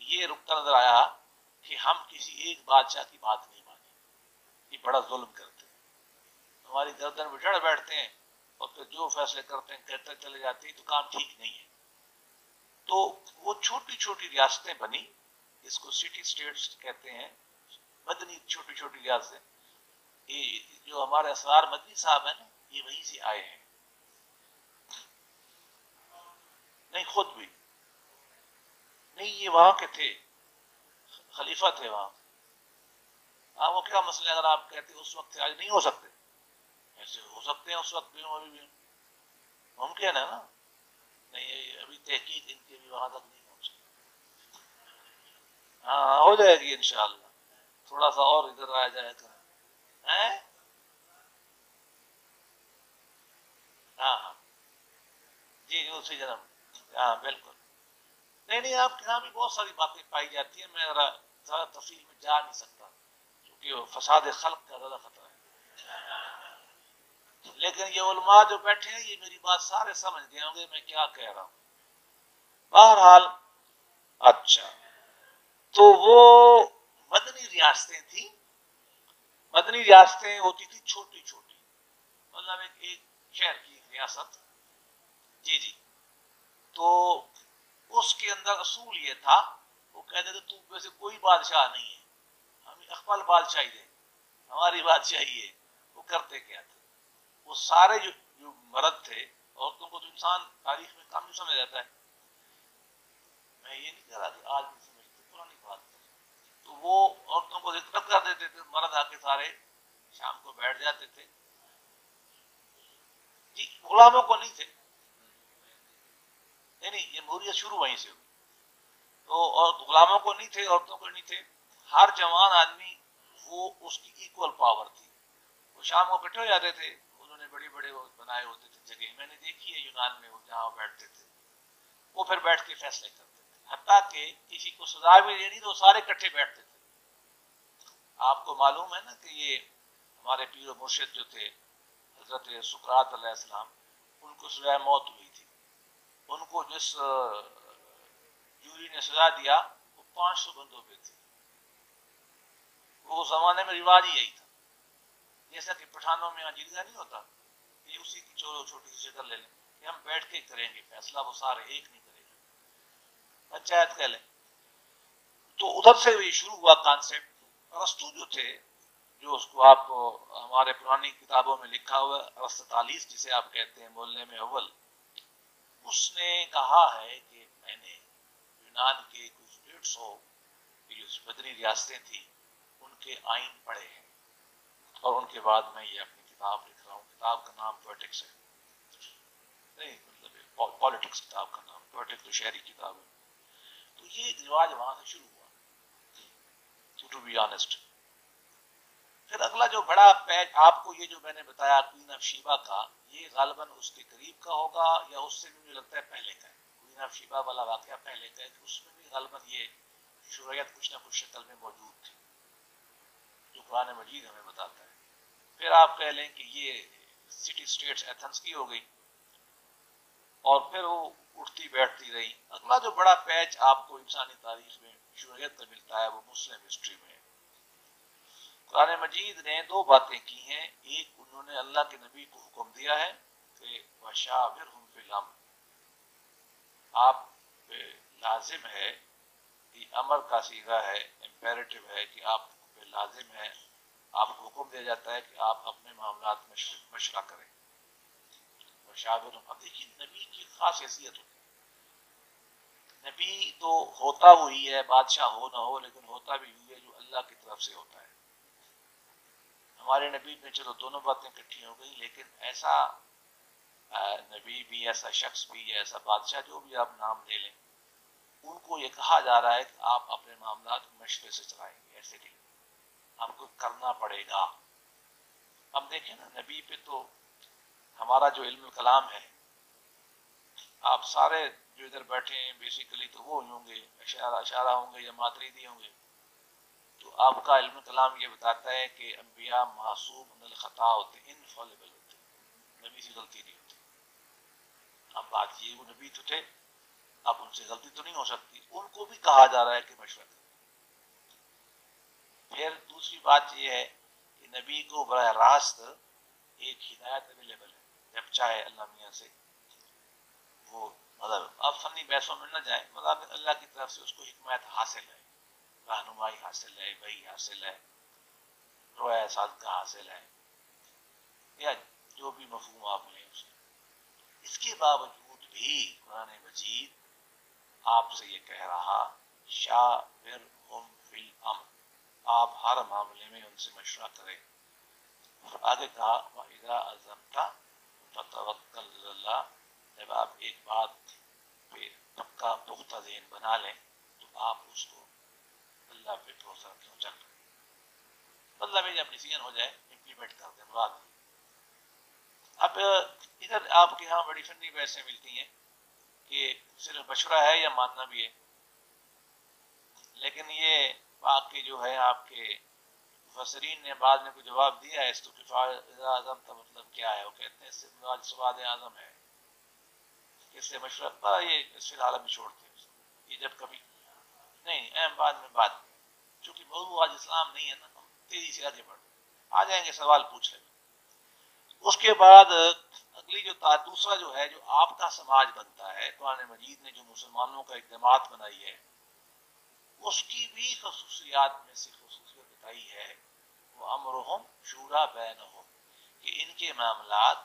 یہ نقطہ نظر آیا کہ ہم کسی ایک بادشاہ کی بات نہیں مانیں, یہ بڑا ظلم کرتے ہیں, ہماری گردن پہ چڑھ بیٹھتے ہیں اور پھر جو فیصلے کرتے ہیں کہتے چلے جاتے ہیں, تو کام ٹھیک نہیں ہے. تو وہ چھوٹی چھوٹی ریاستیں بنی, اس کو سٹی اسٹیٹس کہتے ہیں, مدنی چھوٹی چھوٹی ریاستیں. یہ جو ہمارے اسرار مدنی صاحب ہیں نا یہ وہیں سے آئے ہیں. نہیں خود بھی نہیں, یہ وہاں کے تھے, خلیفہ تھے وہاں. ہاں وہ کیا مسئلہ اگر آپ کہتے اس وقت آج نہیں ہو سکتے, ایسے ہو سکتے ہیں اس وقت بھی بھی ممکن ہے نا. نہیں ابھی تحقیق ان کے بھی وہاں تک نہیں پہنچ سکتی. ہاں ہو جائے گی انشاءاللہ, تھوڑا سا اور ادھر آیا جائے گا. ہاں ہاں جی اسی جنم، ہاں بالکل. نہیں آپ کے یہاں بھی بہت ساری باتیں پائی جاتی ہیں، میں زیادہ تفصیل میں جا نہیں سکتا کیونکہ فساد خلق کا زیادہ خطرہ ہے. لیکن یہ علماء جو بیٹھے ہیں یہ میری بات سارے سمجھ گئے ہوں گے میں کیا کہہ رہا ہوں. بہرحال اچھا، تو وہ مدنی ریاستیں تھیں. مدنی ریاستیں ہوتی تھی چھوٹی چھوٹی، مطلب ایک شہر کی ریاست. جی جی. تو اس کے اندر اصول یہ تھا، وہ کہتے تھے تو ویسے کوئی بادشاہ نہیں ہے، ہمیں اقبال بادشاہی دے، ہماری بادشاہی ہے. وہ کرتے کیا تھے، وہ سارے جو مرد تھے، عورتوں کو تو انسان تاریخ میں کم سمجھ جاتا ہے، میں یہ نہیں کہہ رہا کہ آج بھی سمجھتے، پرانی بات ہے. تو وہ عورتوں کو دقت کر دیتے تھے، مرد آ کے سارے شام کو بیٹھ جاتے تھے. جی غلاموں کو نہیں تھے، نہیں جمہوریت شروع وہیں سے ہوئی. تو اور غلاموں کو نہیں تھے، عورتوں کو نہیں تھے، ہر جوان آدمی وہ اس کی ایکول پاور تھی. وہ شام کو اکٹھے ہو جاتے تھے، انہوں نے بڑے بڑے بنائے ہوتے تھے جگہ، میں نے دیکھی ہے یونان میں، وہ جہاں بیٹھتے تھے وہ پھر بیٹھ کے فیصلے کرتے تھے، حتیٰ کہ کسی کو سزا بھی دینی تو سارے اکٹھے بیٹھتے تھے. آپ کو معلوم ہے نا کہ یہ ہمارے پیر و مرشد جو تھے حضرت سقراط علیہ السلام، ان کو سزائے موت ہوئی تھی. ان کو جس جوری نے سزا دیا وہ 500 بندوں پہ تھی. وہ زمانے میں رواج ہی یہی تھا، جیسا کہ پٹھانوں میں جرگہ نہیں ہوتا، یہ اسی کی چھوٹی سی شکل لے لیں کہ ہم بیٹھ کے کریں گے فیصلہ، وہ سارے ایک نہیں کریں گے، پنچایت کہہ لیں. تو ادھر سے بھی شروع ہوا کانسیپٹ. ارسطو جو تھے، جو اس کو آپ ہمارے پرانی کتابوں میں لکھا ہوا ارسطالیس جسے آپ کہتے ہیں بولنے میں اول، اس نے کہا ہے کہ میں نے یونان کے کچھ 150 جو مدنی ریاستیں تھیں ان کے آئین پڑھے ہیں، اور ان کے بعد میں یہ اپنی کتاب لکھ رہا ہوں. کتاب کا نام پولیٹکس ہے، نہیں مطلب پالیٹکس کتاب کا نام، پولیٹکس تو شہری کتاب ہے. تو یہ رواج وہاں سے شروع ہوا، ٹو بی آنےسٹ. پھر اگلا جو بڑا پیج آپ کو یہ جو میں نے بتایا کوئین آف شیبا کا، یہ غالباً اس کے قریب کا ہوگا یا اس سے بھی مجھے لگتا ہے پہلے کا ہے. کوئین آف شیبا والا واقعہ پہلے کا ہے، اس میں بھی غالباً یہ شروعیت کچھ نہ کچھ شکل میں موجود تھی جو قرآن مجید ہمیں بتاتا ہے. پھر آپ کہہ لیں کہ یہ سٹی اسٹیٹس ایتھنس کی ہو گئی، اور پھر وہ اٹھتی بیٹھتی رہی. اگلا جو بڑا پیچ آپ کو انسانی تاریخ میں شروعیت کا ملتا ہے وہ مسلم ہسٹری میں ہے. قرآن مجید نے 2 باتیں کی ہیں. ایک، انہوں نے اللہ کے نبی کو حکم دیا ہے کہ وَشَاوِرْهُمْ فِي الْأَمْرِ، آپ پہ لازم ہے، یہ امر کا صیغہ ہے، امپیریٹو ہے کہ آپ پہ لازم ہے، آپ کو حکم دیا جاتا ہے کہ آپ اپنے معاملات میں مشورہ کریں. وَشَاوِرْهُمْ، اب دیکھیے نبی کی خاص حیثیت ہوتی ہے. نبی تو ہوتا ہوئی ہے، بادشاہ ہو نہ ہو، لیکن ہوتا بھی ہوئی ہے جو اللہ کی طرف سے ہوتا ہے. ہمارے نبی میں چلو دونوں باتیں اکٹھی ہو گئی، لیکن ایسا نبی بھی، ایسا شخص بھی، ایسا بادشاہ، جو بھی آپ نام لے لیں، ان کو یہ کہا جا رہا ہے کہ آپ اپنے معاملات مشورے سے چلائیں گے، ایسے نہیں، آپ کو کرنا پڑے گا. اب دیکھیں نا نبی پہ تو ہمارا جو علم کلام ہے، آپ سارے جو ادھر بیٹھے ہیں بیسیکلی تو وہ ہوں گے اشارہ ہوں گے یا ماتریدی ہوں گے. تو آپ کا علم کلام یہ بتاتا ہے کہ انبیاء معصوم من الخطا ہوتے، انفالبل ہوتے، نبی سے غلطی نہیں ہوتی. اب بات یہ، وہ نبی تو تھے، اب ان سے غلطی تو نہیں ہو سکتی، ان کو بھی کہا جا رہا ہے کہ مشورہ کریں. پھر دوسری بات یہ ہے کہ نبی کو براہ راست ایک ہدایت اویلیبل ہے، جب چاہے اللہ میاں سے وہ، مطلب اب فنی بحثوں میں نہ جائیں، مطلب اللہ کی طرف سے اس کو حکمت حاصل ہے، رہنمائی حاصل ہے، وحی حاصل ہے، رویا صادقہ حاصل ہے، یا جو بھی مفہوم آپ لیں اسے. اس کے باوجود بھی قرآن مجید آپ سے یہ کہہ رہا شاورہم فی الامر، آپ ہر معاملے میں ان سے مشورہ کریں. اور آگے کہا وَإِذَا عَزَمْتَ فَتَوَکَّلْ عَلَى اللَّهِ، جب آپ ایک بات پہ پکا پختہ ذہن بنا لیں تو آپ اس کو اللہ پہ بھروسہ کیوں چل رہے، مطلب یہ جب ڈیسیژن ہو جائے امپلیمنٹ کر دیں مراد. اب ادھر آپ کے ہاں بڑی فنی بحثیں ملتی ہیں کہ صرف مشورہ ہے یا ماننا بھی ہے. لیکن یہ واقعی جو ہے آپ کے مفسرین نے بعد میں کوئی جواب دیا ہے اس تو کفایت اعظم کا مطلب کیا ہے. وہ کہتے ہیں اس سے مراد سواد اعظم ہے. اس سے مشورہ یہ اس فی الحال بھی چھوڑتے ہیں یہ جب کبھی نہیں اہم بات چونکہ موضوع آج اسلام نہیں ہے نا, ہم تیزی سے آگے بڑھ آ جائیں گے, سوال پوچھ لیں. اس کے بعد اگلی جو دوسرا جو ہے جو آپ کا سماج بنتا ہے, قرآن مجید نے جو مسلمانوں کا ایک جماعت بنائی ہے اس کی بھی خصوصیات میں سے خصوصیت بتائی ہے وہ امرہم شورا بینہم, کہ ان کے معاملات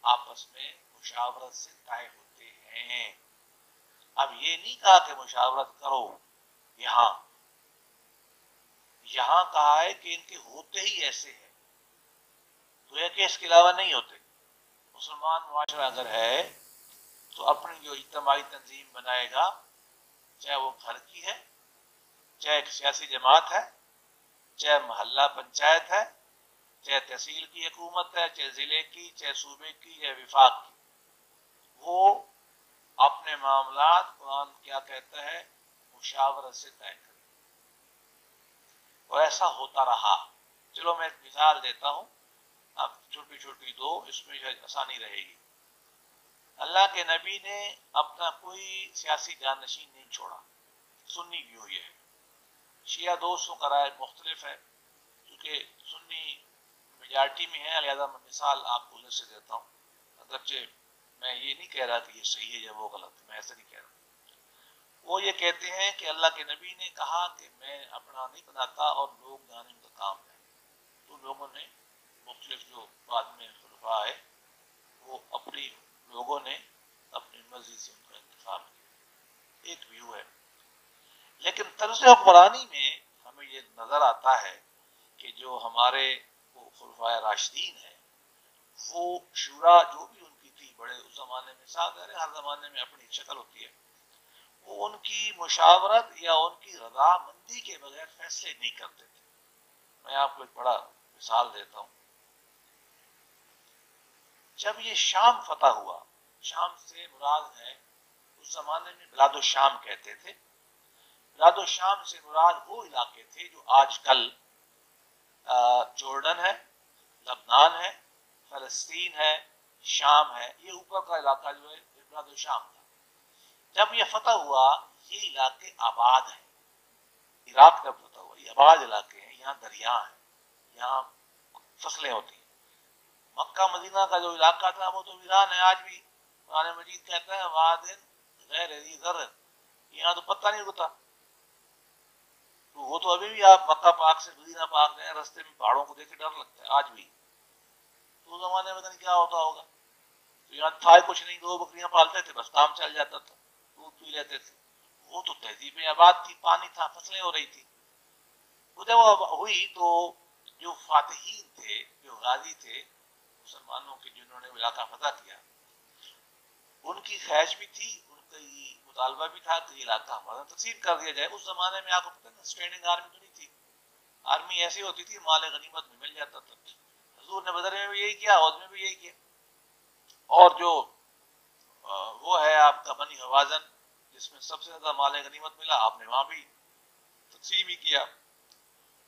آپس میں مشاورت سے طے ہوتے ہیں. اب یہ نہیں کہا کہ مشاورت کرو, یہاں کہا ہے کہ ان کے ہوتے ہی ایسے ہیں, تو یہ کہ اس کے علاوہ نہیں ہوتے. مسلمان معاشرہ اگر ہے تو اپنی جو اجتماعی تنظیم بنائے گا, چاہے وہ گھر کی ہے, چاہے ایک سیاسی جماعت ہے, چاہے محلہ پنچایت ہے, چاہے تحصیل کی حکومت ہے, چاہے ضلع کی, چاہے صوبے کی, یا وفاق کی, وہ اپنے معاملات قرآن کیا کہتا ہے مشاورت سے طے کرے. اور ایسا ہوتا رہا. چلو میں ایک مثال دیتا ہوں, اب چھوٹی چھوٹی دو, اس میں آسانی رہے گی. اللہ کے نبی نے اپنا کوئی سیاسی جانشین نہیں چھوڑا. سنی ویو یہ ہے, شیعہ دوستوں کا رائے مختلف ہے, کیونکہ سنی میجارٹی میں ہے, لہذا میں مثال آپ کو ادھر سے دیتا ہوں. اگرچہ میں یہ نہیں کہہ رہا کہ یہ صحیح ہے یا وہ غلط ہے, میں ایسا نہیں کہہ رہا. وہ یہ کہتے ہیں کہ اللہ کے نبی نے کہا کہ میں اپنا نہیں بناتا اور لوگ بنانے کا کام ہے. تو لوگوں نے مختلف جو بعد میں خلفاء ہے وہ اپنی لوگوں نے اپنی مرضی سے ان کا انتخاب کیا. ایک ویو ہے. لیکن طرز حکمرانی میں ہمیں یہ نظر آتا ہے کہ جو ہمارے خلفاء راشدین ہیں وہ شورا جو بھی ان کی تھی, بڑے اس زمانے میں, ساتھ ہر زمانے میں اپنی شکل ہوتی ہے, وہ ان کی مشاورت یا ان کی رضامندی کے بغیر فیصلے نہیں کرتے تھے. میں آپ کو ایک بڑا مثال دیتا ہوں. جب یہ شام فتح ہوا, شام سے مراد ہے اس زمانے میں بلاد الشام کہتے تھے. بلاد الشام سے مراد وہ علاقے تھے جو آج کل جورڈن ہے, لبنان ہے, فلسطین ہے, شام ہے, یہ اوپر کا علاقہ جو ہے بلاد الشام تھا. جب یہ فتح ہوا یہ علاقے آباد ہیں. عراق جب فتح ہوا یہ آباد علاقے ہیں, یہاں دریا ہیں, یہاں فصلیں ہوتی ہیں. مکہ مدینہ کا جو علاقہ تھا وہ تو ویران ہے آج بھی. قرآن مجید کہتا ہے واد غیر ذی زرع, یہاں تو پتہ نہیں ہوتا. تو وہ تو ابھی بھی آپ مکہ پاک سے مدینہ پاک گئے, رستے میں پہاڑوں کو دیکھ کے ڈر لگتا ہے آج بھی. تو زمانے میں کیا ہوتا ہوگا. تو یہاں تھا کچھ نہیں, 2 بکریاں پالتے تھے, بس کام چل جاتا تھا, دودھ پی لیتے تھے. وہ تو تہذیبیں آباد تھی, پانی تھا, فصلیں ہو رہی تھی. وہ جب ہوئی تو جو فاتحین تھے, جو غازی تھے مسلمانوں کے, جنہوں نے علاقہ فتح کیا, ان کی خواہش بھی تھی, ان کا یہ مطالبہ بھی تھا کہ یہ علاقہ ہمارا تقسیم کر دیا جائے. اس زمانے میں آپ کو پتہ ہے اسٹینڈنگ آرمی تو نہیں تھی, آرمی ایسی ہوتی تھی مال غنیمت میں مل جاتا تھا. حضور نے بدر میں بھی یہی کیا, عہد میں بھی یہی کیا. اور جو وہ ہے آپ کا بنی حوازن جس میں سب سے زیادہ مال غنیمت ملا, آپ نے وہاں بھی تقسیم ہی کیا.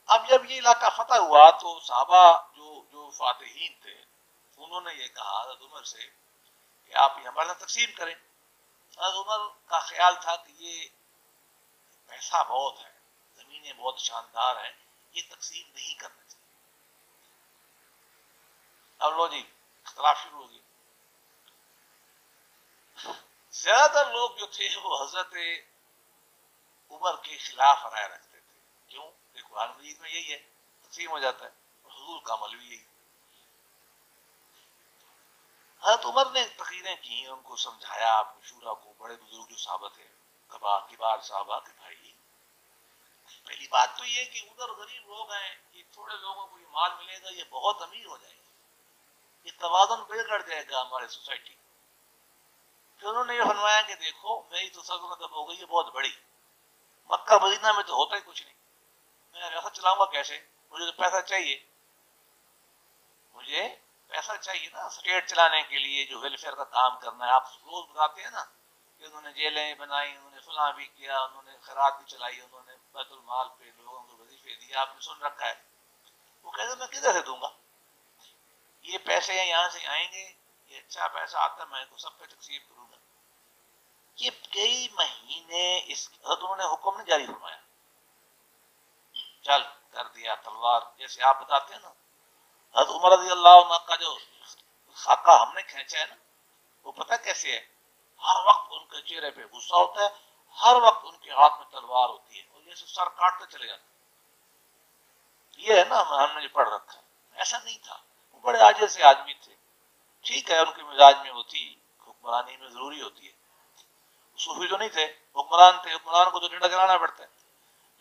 اب جب یہ علاقہ فتح ہوا تو صحابہ جو فاتحین تھے انہوں نے یہ کہا حضرت عمر سے کہ آپ یہ ہمارے ساتھ تقسیم کریں. حضرت عمر کا خیال تھا کہ یہ پیسہ بہت ہے, زمینیں بہت شاندار ہیں, یہ تقسیم نہیں کرنا چاہیے. اب لو جی اختلاف شروع ہو گیا. زیادہ تر لوگ جو تھے وہ حضرت عمر کے خلاف رائے رکھتے تھے. کیوں؟ قرآن مجید میں یہی ہے, تقسیم ہو جاتا ہے. حضور کا عمل بھی یہی. حضرت عمر نے تقریریں کی, ان کو سمجھایا شورا کو, بڑے بزرگ جو صحابہ تھے, کبار صحابہ کے بھائی, پہلی بات تو یہ کہ ادھر غریب لوگ ہیں, یہ تھوڑے لوگوں کو یہ مال ملے گا, یہ بہت امیر ہو جائے گا, یہ توازن بگڑ جائے گا ہمارے سوسائٹی. پھر انہوں نے یہ فرمایا کہ دیکھو میری تو سلطنت اب ہو گئی ہے بہت بڑی, مکہ مدینہ میں تو ہوتا ہی کچھ نہیں, میں ریاست چلاؤں گا کیسے, مجھے تو پیسہ چاہیے, مجھے پیسہ چاہیے نا اسٹیٹ چلانے کے لیے, جو ویلفیئر کا کام کرنا ہے. آپ روز بتاتے ہیں نا کہ انہوں نے جیلیں بنائی، انہوں نے فلاں بھی کیا، انہوں نے خیرات بھی چلائی، انہوں نے بیت المال پہ لوگوں کو وظیفے دیے، آپ نے سن رکھا ہے. وہ کہتے ہیں میں کدھر سے دوں گا، یہ پیسے یہاں سے آئیں گے، یہ اچھا پیسہ آتا ہے میں کو سب پہ تقسیم کروں گا. یہ کئی مہینے اس انہوں نے حکم نہیں جاری فرمایا، چل کر دیا تلوار. جیسے آپ بتاتے ہیں نا حضرت عمر رضی اللہ عنہ کا جو خاکہ ہم نے کھینچا ہے نا، وہ پتہ کیسے ہے؟ ہر وقت ان کے چہرے پہ غصہ ہوتا ہے، ہر وقت ان کے ہاتھ میں تلوار ہوتی ہے اور جیسے سر کاٹتے چلے جاتے. یہ ہے نا ہم نے پڑھ رکھا ہے. ایسا نہیں تھا، وہ بڑے عاجز سے آدمی تھے. ٹھیک ہے ان کے مزاج میں وہ تھی، حکمرانی میں ضروری ہوتی ہے. صوفی تو نہیں تھے، حکمران تھے، حکمران کو تو ڈنڈا چلانا پڑتا ہے.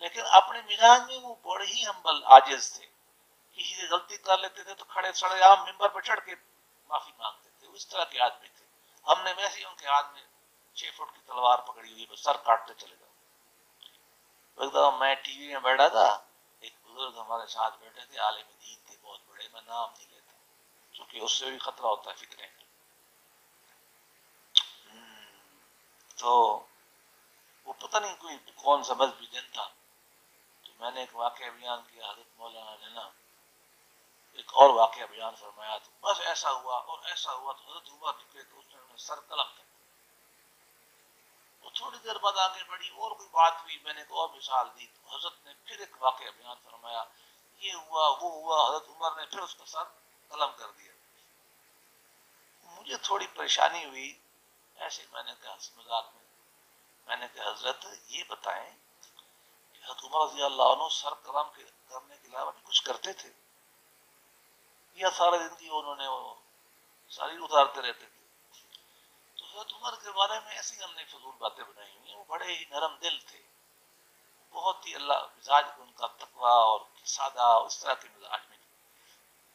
لیکن اپنے مزاج میں وہ بڑے ہی ہمبل عاجز تھے. کسی سے غلطی کر لیتے تھے تو کھڑے سڑے عام ممبر پہ چڑھ کے معافی مانگتے تھے. اس طرح کے آدمی تھے. ہم نے ویسے ہی ان کے ہاتھ میں 6 فٹ کی تلوار پکڑی ہوئی، سر کاٹتے چلے گئے. ایک دفعہ میں ٹی وی میں بیٹھا تھا، ایک بزرگ ہمارے ساتھ بیٹھے تھے، عالم دین تھے بہت بڑے، میں نام نہیں لیتا کیونکہ اس سے بھی خطرہ ہوتا ہے فکرے میں. تو وہ پتہ نہیں کوئی کون سا مذہبی دن تھا، تو میں نے ایک واقعہ بیان کیا. حضرت مولانا نے نا ایک اور واقعہ بیان فرمایا، تو بس ایسا ہوا اور ایسا ہوا. تو حضرت عمر نکلے تو اس نے سر قلم کر دیا. وہ تھوڑی دیر بعد آگے بڑھی اور کوئی بات ہوئی، میں نے ایک اور مثال دی تو حضرت نے پھر ایک واقعہ بیان فرمایا، یہ ہوا وہ ہوا. حضرت عمر نے پھر اس کا سر قلم کر دیا. مجھے تھوڑی پریشانی ہوئی. ایسے میں نے کہا مذاق میں نے کہا حضرت یہ بتائیں کہ حضرت عمر رضی اللہ عنہ سر قلم کرنے کے علاوہ بھی کچھ کرتے تھے یا سارے زندگی انہوں نے وہ ساری اتارتے رہتے تھے؟ تو حضرت عمر کے بارے میں ایسی ہم نے فضول باتیں بنائی ہوئی ہیں. وہ بڑے ہی نرم دل تھے، بہت ہی اللہ مزاج ان کا تقویٰ اور سادہ اس طرح کے مزاج میں.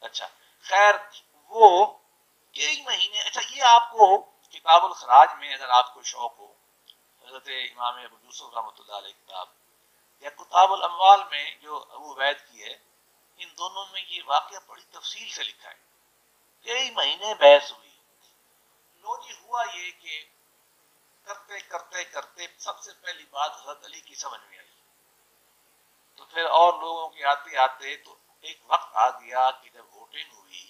اچھا خیر وہ کئی مہینے. اچھا یہ آپ کو کتاب الخراج میں اگر آپ کو شوق ہو، حضرت امام ابو یوسف رحمۃ اللہ علیہ کتاب، یا کتاب الاموال میں جو ابو عبید کی ہے، ان دونوں میں یہ واقعہ بڑی تفصیل سے لکھا ہے. کئی مہینے بحث ہوئی. لو جی ہوا یہ کہ کرتے کرتے کرتے سب سے پہلی بات حضرت علی کی سمجھ میں آئی. تو پھر اور لوگوں کے آتے آتے تو ایک وقت آ گیا کہ جب ووٹنگ ہوئی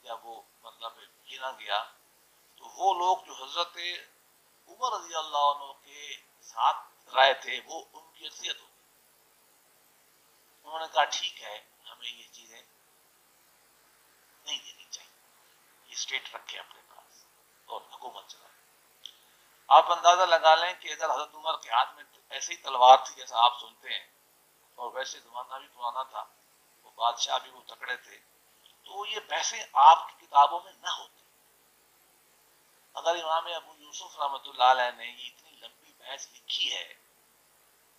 یا وہ مطلب گنا گیا، تو وہ لوگ جو حضرت عمر رضی اللہ عنہ کے ساتھ رائے تھے وہ ان کی اکثریت ہو گئی. انہوں نے کہا ٹھیک ہے ہمیں یہ چیزیں نہیں دینی چاہیے، یہ اسٹیٹ رکھے اپنے پاس اور حکومت چلائے. آپ اندازہ لگا لیں کہ اگر حضرت عمر کے ہاتھ میں ایسی تلوار تھی جیسا آپ سنتے ہیں، اور ویسے زمانہ بھی پرانا تھا، وہ بادشاہ بھی وہ تکڑے تھے، تو یہ بحثیں آپ کی کتابوں میں نہ ہوتی. اگر امام ابو یوسف رحمۃ اللہ علیہ نے یہ اتنی لمبی بحث لکھی ہے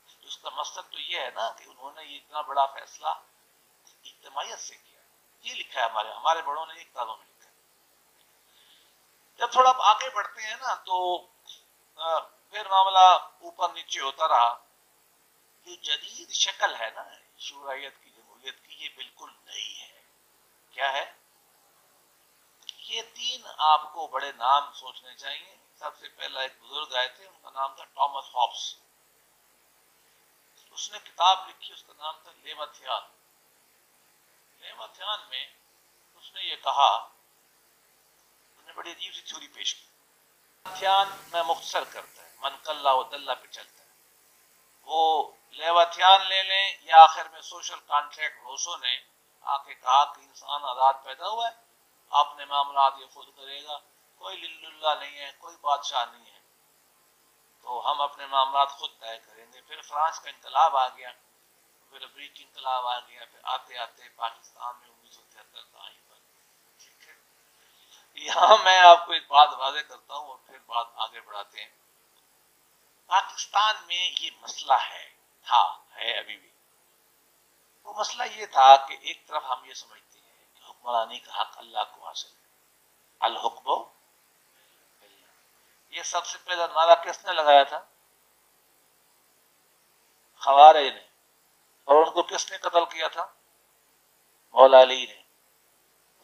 تو اس کا مقصد تو یہ ہے نا کہ انہوں نے یہ اتنا بڑا فیصلہ اجتماعیت سے کیا. یہ لکھا ہے ہمارے بڑوں نے یہ کتابوں میں لکھا ہے. جب تھوڑا آگے بڑھتے ہیں نا تو پھر معاملہ اوپر نیچے ہوتا رہا. یہ جدید شکل ہے نا شورائیت کی، جمہوریت کی، یہ بالکل نئی ہے. کیا ہے یہ؟ 3 آپ کو بڑے نام سوچنے چاہیے. سب سے پہلا ایک بزرگ آئے تھے، ان کا نام تھا ٹامس ہابس. اس نے کتاب لکھی، اس کا نام تھا لیواتھیان. لیواتھیان میں اس نے یہ کہا، اس نے بڑی عجیب سی تھیوری پیش کی. لیواتھیان میں مختصر کرتا ہے، من کلا و دلہ پہ چلتا ہے. وہ لیواتھیان لے لیں یا آخر میں سوشل کانٹریکٹ روسو نے آ کے کہا کہ انسان آزاد پیدا ہوا ہے، اپنے معاملات یہ خود کرے گا، کوئی للہ نہیں ہے، کوئی بادشاہ نہیں ہے، تو ہم اپنے معاملات خود طے کریں گے. پھر فرانس کا انقلاب آ گیا، پھر برٹ انقلاب آ گیا، پھر آتے آتے پاکستان میں 1973 کا آئین بن گیا. ٹھیک ہے، یہاں میں آپ کو ایک بات واضح کرتا ہوں اور پھر بات آگے بڑھاتے ہیں. پاکستان میں یہ مسئلہ ہے ابھی بھی. وہ مسئلہ یہ تھا کہ ایک طرف ہم یہ سمجھتے ہیں کہ حکمرانی کا حق اللہ کو حاصل ہے، الحکم. یہ سب سے پہلا نعرہ کس نے لگایا تھا؟ خوارج نے. اور ان کو کس نے قتل کیا تھا؟ مولا علی نے.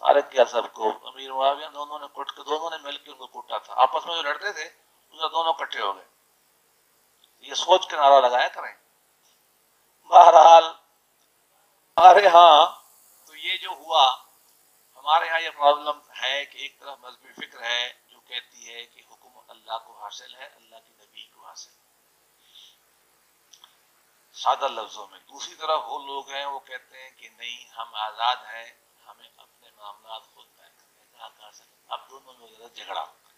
فارغ کیا سب کو، امیر معاویہ دونوں نے مل کے ان کو کوٹا تھا. آپس میں جو لڑتے تھے ادھر دونوں اکٹھے ہو گئے. یہ سوچ کے نعرہ لگایا کریں. بہرحال ہمارے ہاں تو یہ جو ہوا، ہمارے ہاں یہ پرابلم ہے کہ ایک طرف مذہبی فکر ہے جو کہتی ہے کہ حکم اللہ کو حاصل ہے، اللہ کے نبی کو حاصل ہے سادہ لفظوں میں. دوسری طرف وہ لوگ ہیں وہ کہتے ہیں کہ نہیں، ہم آزاد ہیں، ہمیں اپنے معاملات خود طے کرنے کا حق حاصل ہے. اب دونوں میں ذرا جھگڑا ہوتا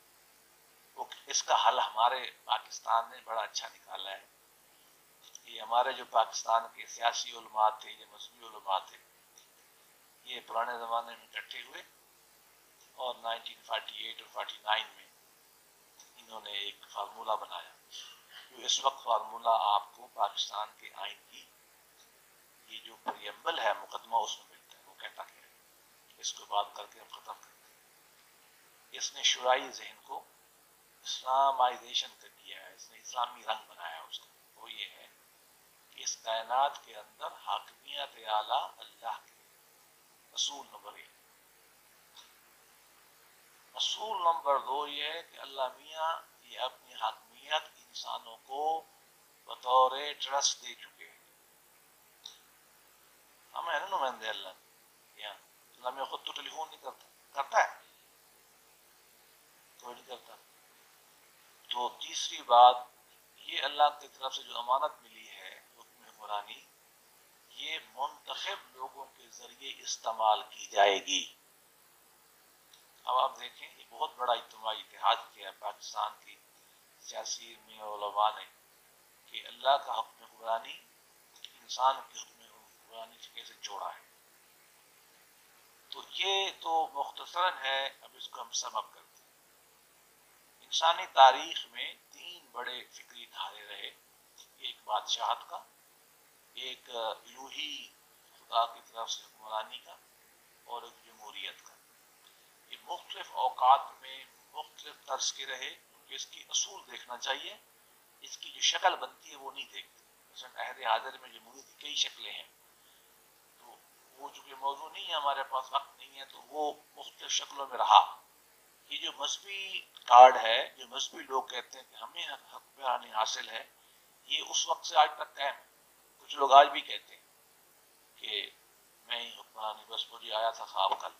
ہے. اس کا حل ہمارے پاکستان نے بڑا اچھا نکالا ہے. یہ ہمارے جو پاکستان کے سیاسی علماء تھے یا مذہبی علماء تھے، یہ پرانے زمانے میں اکٹھے ہوئے اور 1948 اور 49 میں انہوں نے ایک فارمولہ بنایا جو اس وقت فارمولہ آپ کو پاکستان کے آئین کی یہ جو پریمبل ہے مقدمہ اس میں ملتا ہے. وہ کہتا ہے اس کو بات کر کے ہم ختم کرتے ہیں. اس نے شرعی ذہن کو اسلامائزیشن کر دیا ہے، اس نے اسلامی رنگ بنایا اس کا. وہ یہ ہے کہ اس کائنات کے اندر حاکمیت اعلیٰ اللہ کے. اصول نمبر 1. اصول نمبر 2 یہ ہے کہ اللہ میاں یہ اپنی حاکمیت انسانوں کو بطور ٹرسٹ دے چکے ہیں. ہم ہے نا نمائندے اللہ کے. یہاں اللہ میں خود تو ٹیلی فون نہیں کرتا ہے، کوئی نہیں کرتا. تو تیسری بات یہ اللہ کی طرف سے جو امانت ملی ہے حکم حکمرانی، یہ منتخب لوگوں کے ذریعے استعمال کی جائے گی. اب آپ دیکھیں یہ بہت بڑا اجتماعی اتحاد کیا پاکستان کی سیاسی علماء نے کہ اللہ کا حکم حکمرانی انسان کے حکم حکمرانی سے کیسے جوڑا ہے. تو یہ تو مختصراً ہے. اب اس کو ہم سم اپ کرتے ہیں. انسانی تاریخ میں 3 بڑے فکری دھارے رہے. ایک بادشاہت کا، ایک الوہی خدا کی طرف سے حکمرانی کا، اور ایک جمہوریت کا. یہ مختلف اوقات میں مختلف طرز کے رہے کیونکہ اس کی اصول دیکھنا چاہیے. اس کی جو شکل بنتی ہے وہ نہیں دیکھتے. مثلا عہد حاضر میں جمہوریت کی کئی شکلیں ہیں، تو وہ چونکہ موضوع نہیں ہے، ہمارے پاس وقت نہیں ہے، تو وہ مختلف شکلوں میں رہا. یہ جو مذہبی کارڈ ہے، جو مذہبی لوگ کہتے ہیں کہ ہمیں حکمرانی حاصل ہے، یہ اس وقت سے آج تک قائم ہے. کچھ لوگ آج بھی کہتے ہیں کہ میں ہی حکمرانی، بس مجھے آیا تھا خواب کل.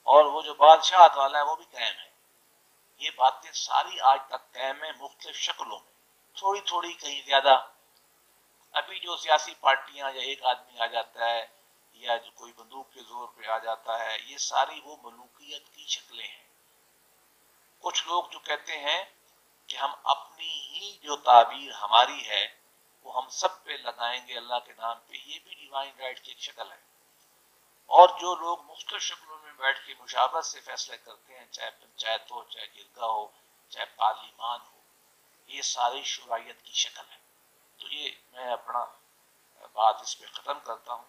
اور وہ جو بادشاہت والا ہے وہ بھی قائم ہے. یہ باتیں ساری آج تک قائم ہیں مختلف شکلوں میں، تھوڑی تھوڑی کہیں زیادہ. ابھی جو سیاسی پارٹیاں یا ایک آدمی آ جاتا ہے یا جو کوئی بندوق کے زور پہ آ جاتا ہے، یہ ساری وہ ملوکیت کی شکلیں ہیں. کچھ لوگ جو کہتے ہیں کہ ہم اپنی ہی جو تعبیر ہماری ہے وہ ہم سب پہ لگائیں گے اللہ کے نام پہ، یہ بھی ڈیوائن رائٹ کی ایک شکل ہے. اور جو لوگ مختلف شکلوں میں بیٹھ کے مشاورت سے فیصلے کرتے ہیں، چاہے پنچایت ہو، چاہے جرگہ ہو، چاہے پارلیمان ہو، یہ ساری شرعیت کی شکل ہے. تو یہ میں اپنا بات اس پہ ختم کرتا ہوں.